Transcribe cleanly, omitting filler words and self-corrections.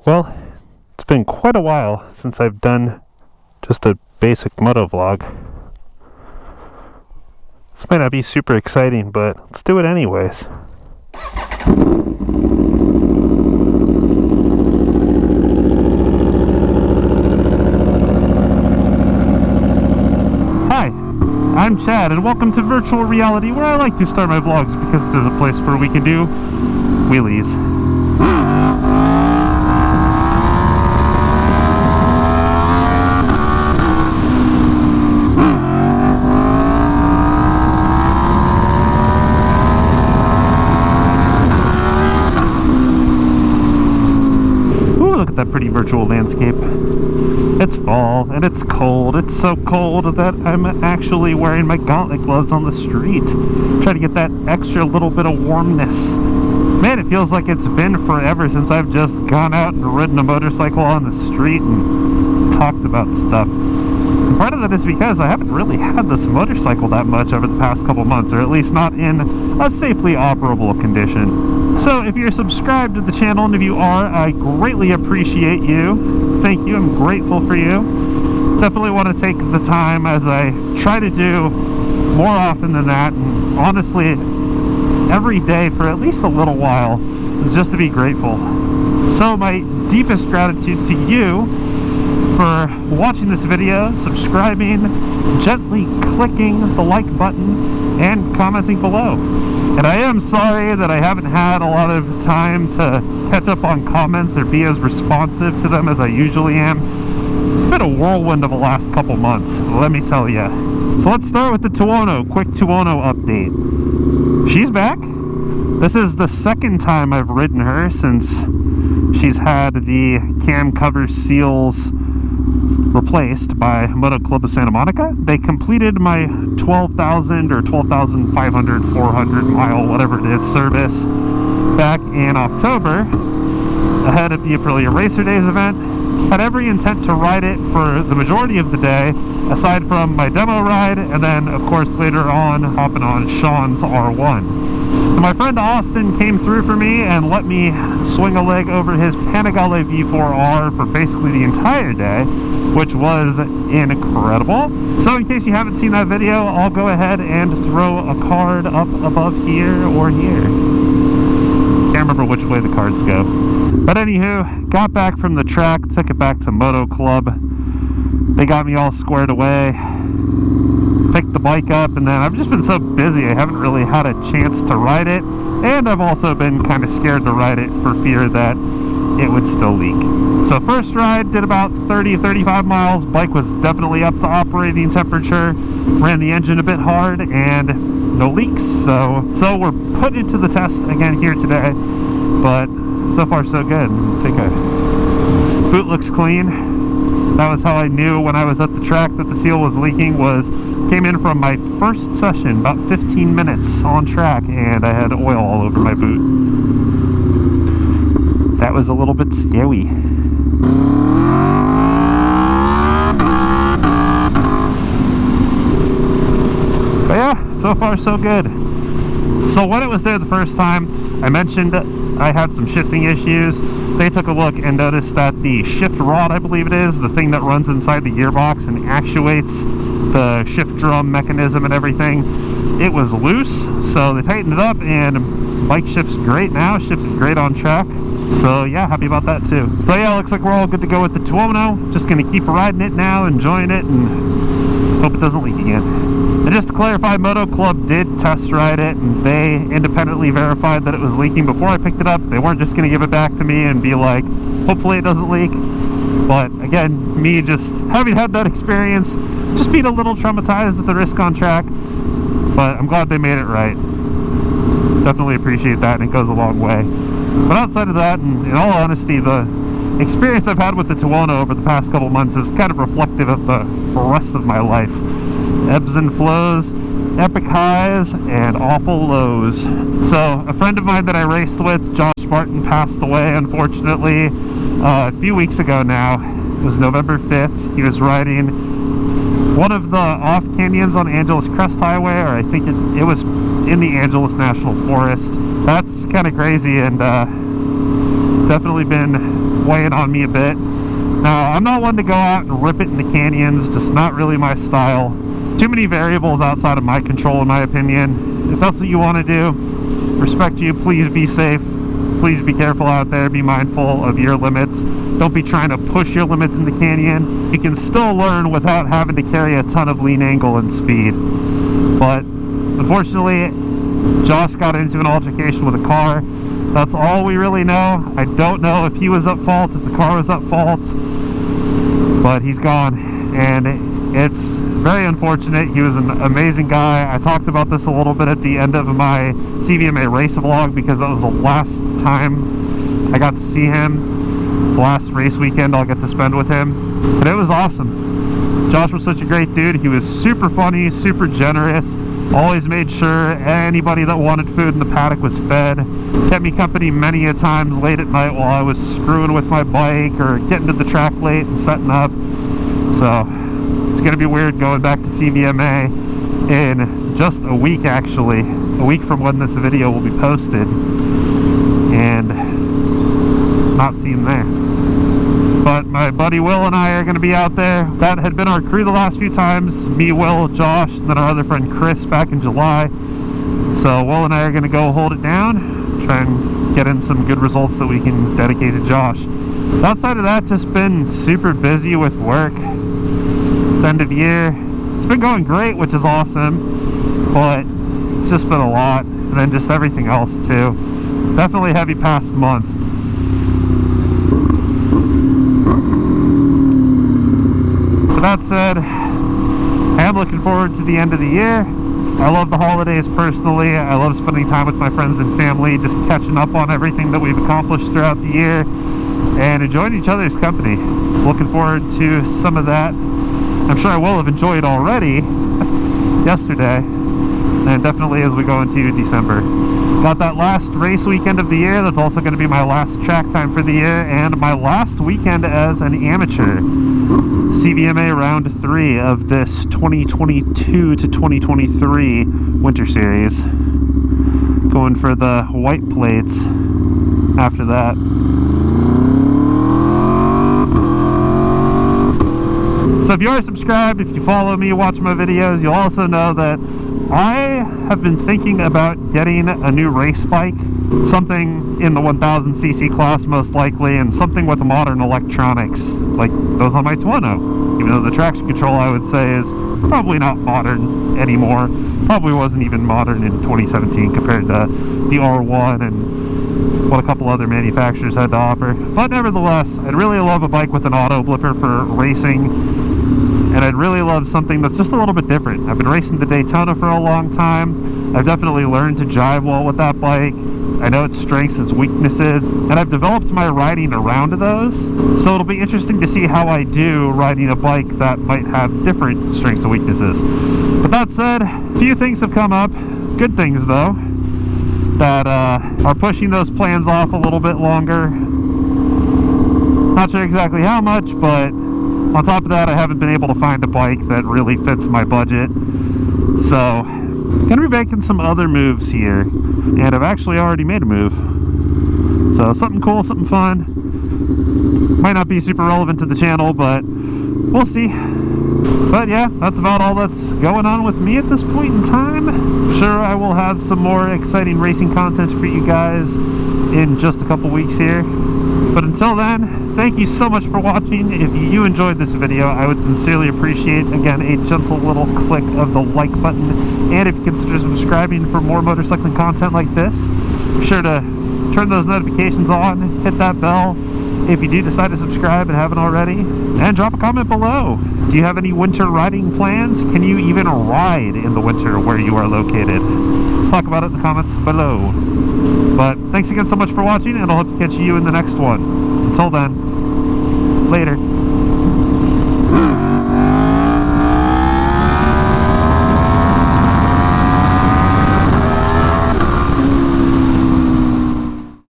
Well, it's been quite a while since I've done just a basic moto vlog. This might not be super exciting, but let's do it anyways. Hi, I'm Chad, and welcome to Virtual Reality, where I like to start my vlogs because it is a place where we can do wheelies. Look at that pretty virtual landscape. It's fall and it's cold. It's so cold that I'm actually wearing my gauntlet gloves on the street. Try to get that extra little bit of warmness. Man, it feels like it's been forever since I've just gone out and ridden a motorcycle on the street and talked about stuff. And part of that is because I haven't really had this motorcycle that much over the past couple months, or at least not in a safely operable condition. So if you're subscribed to the channel, and if you are, I greatly appreciate you. Thank you, I'm grateful for you. Definitely want to take the time, as I try to do more often than that, and honestly, every day for at least a little while, is just to be grateful. So my deepest gratitude to you for watching this video, subscribing, gently clicking the like button, and commenting below. And I am sorry that I haven't had a lot of time to catch up on comments or be as responsive to them as I usually am. It's been a whirlwind of the last couple months, let me tell you. So let's start with the Tuono, quick Tuono update. She's back. This is the second time I've ridden her since she's had the cam cover seals replaced by Moto Club of Santa Monica. They completed my 12,000 or 12,500, 400 mile, whatever it is, service back in October, ahead of the Aprilia Racer Days event. Had every intent to ride it for the majority of the day, aside from my demo ride, and then, of course, later on, hopping on Sean's R1. And my friend Austin came through for me and let me swing a leg over his Panigale V4R for basically the entire day, which was incredible. So in case you haven't seen that video, I'll go ahead and throw a card up above here or here. Can't remember which way the cards go. But anywho, got back from the track, took it back to Moto Club. They got me all squared away, picked the bike up, and then I've just been so busy I haven't really had a chance to ride it, and I've also been kind of scared to ride it for fear that it would still leak. So first ride, did about 30-35 miles. Bike was definitely up to operating temperature, ran the engine a bit hard, and no leaks. So we're putting it to the test again here today, but so far so good. Take a boot, looks clean. That was how I knew when I was at the track that the seal was leaking. Came in from my first session, about 15 minutes on track, and I had oil all over my boot. That was a little bit scary. But yeah, so far so good. So when it was there the first time, I mentioned I had some shifting issues. They took a look and noticed that the shift rod, I believe it is, the thing that runs inside the gearbox and actuates the shift drum mechanism and everything, it was loose. So they tightened it up and bike shifts great now, shifted great on track. So yeah, happy about that too. So yeah, looks like we're all good to go with the Tuono. Just gonna keep riding it now, enjoying it, and hope it doesn't leak again. And just to clarify, Moto Club did test ride it, and they independently verified that it was leaking before I picked it up. They weren't just gonna give it back to me and be like, hopefully it doesn't leak. But again, me just having had that experience, just being a little traumatized at the risk on track. But I'm glad they made it right. Definitely appreciate that, and it goes a long way. But outside of that, and in all honesty, the experience I've had with the Tawano over the past couple months is kind of reflective of the rest of my life. Ebbs and flows, epic highs, and awful lows. So a friend of mine that I raced with, Josh Martin, passed away, unfortunately, a few weeks ago now. It was November 5th. He was riding one of the off canyons on Angeles Crest Highway, or I think it was in the Angeles National Forest. That's kind of crazy, and definitely been weighing on me a bit. Now, I'm not one to go out and rip it in the canyons, just not really my style. Too many variables outside of my control, in my opinion. If that's what you want to do, respect you. Please be safe. Please be careful out there. Be mindful of your limits. Don't be trying to push your limits in the canyon. You can still learn without having to carry a ton of lean angle and speed. But unfortunately, Josh got into an altercation with a car. That's all we really know. I don't know if he was at fault, if the car was at fault, but he's gone, and it's very unfortunate. He was an amazing guy. I talked about this a little bit at the end of my CVMA race vlog, because that was the last time I got to see him, the last race weekend I'll get to spend with him, and it was awesome. Josh was such a great dude. He was super funny, super generous, always made sure anybody that wanted food in the paddock was fed. Kept me company many a times late at night while I was screwing with my bike or getting to the track late and setting up. So it's gonna be weird going back to CVMA in just a week, actually. A week from when this video will be posted, and not see him there. But my buddy Will and I are going to be out there. That had been our crew the last few times. Me, Will, Josh, and then our other friend Chris back in July. So Will and I are going to go hold it down, try and get in some good results that we can dedicate to Josh. Outside of that, just been super busy with work. It's end of year. It's been going great, which is awesome, but it's just been a lot. And then just everything else too. Definitely heavy past month. With that said, I am looking forward to the end of the year. I love the holidays personally. I love spending time with my friends and family, just catching up on everything that we've accomplished throughout the year and enjoying each other's company. Looking forward to some of that. I'm sure I will have enjoyed already yesterday, and definitely as we go into December. Got that last race weekend of the year. That's also going to be my last track time for the year and my last weekend as an amateur. CVMA round 3 of this 2022 to 2023 winter series. Going for the white plates after that. So if you are subscribed, if you follow me, watch my videos, you'll also know that I have been thinking about getting a new race bike, something in the 1000cc class most likely, and something with modern electronics, like those on my Tawano. Even though the traction control, I would say, is probably not modern anymore. Probably wasn't even modern in 2017 compared to the R1 and what a couple other manufacturers had to offer. But nevertheless, I'd really love a bike with an auto blipper for racing. And I'd really love something that's just a little bit different. I've been racing the Daytona for a long time. I've definitely learned to jive well with that bike. I know its strengths, its weaknesses, and I've developed my riding around those. So it'll be interesting to see how I do riding a bike that might have different strengths and weaknesses. But that said, a few things have come up, good things though, that are pushing those plans off a little bit longer. Not sure exactly how much, but on top of that, I haven't been able to find a bike that really fits my budget. So, gonna be making some other moves here. And I've actually already made a move. So, something cool, something fun. Might not be super relevant to the channel, but we'll see. But yeah, that's about all that's going on with me at this point in time. Sure, I will have some more exciting racing content for you guys in just a couple weeks here. But until then, thank you so much for watching. If you enjoyed this video, I would sincerely appreciate, again, a gentle little click of the like button. And if you consider subscribing for more motorcycling content like this, be sure to turn those notifications on, hit that bell if you do decide to subscribe and haven't already, and drop a comment below. Do you have any winter riding plans? Can you even ride in the winter where you are located? Let's talk about it in the comments below. But thanks again so much for watching, and I'll hope to catch you in the next one. Until then, later.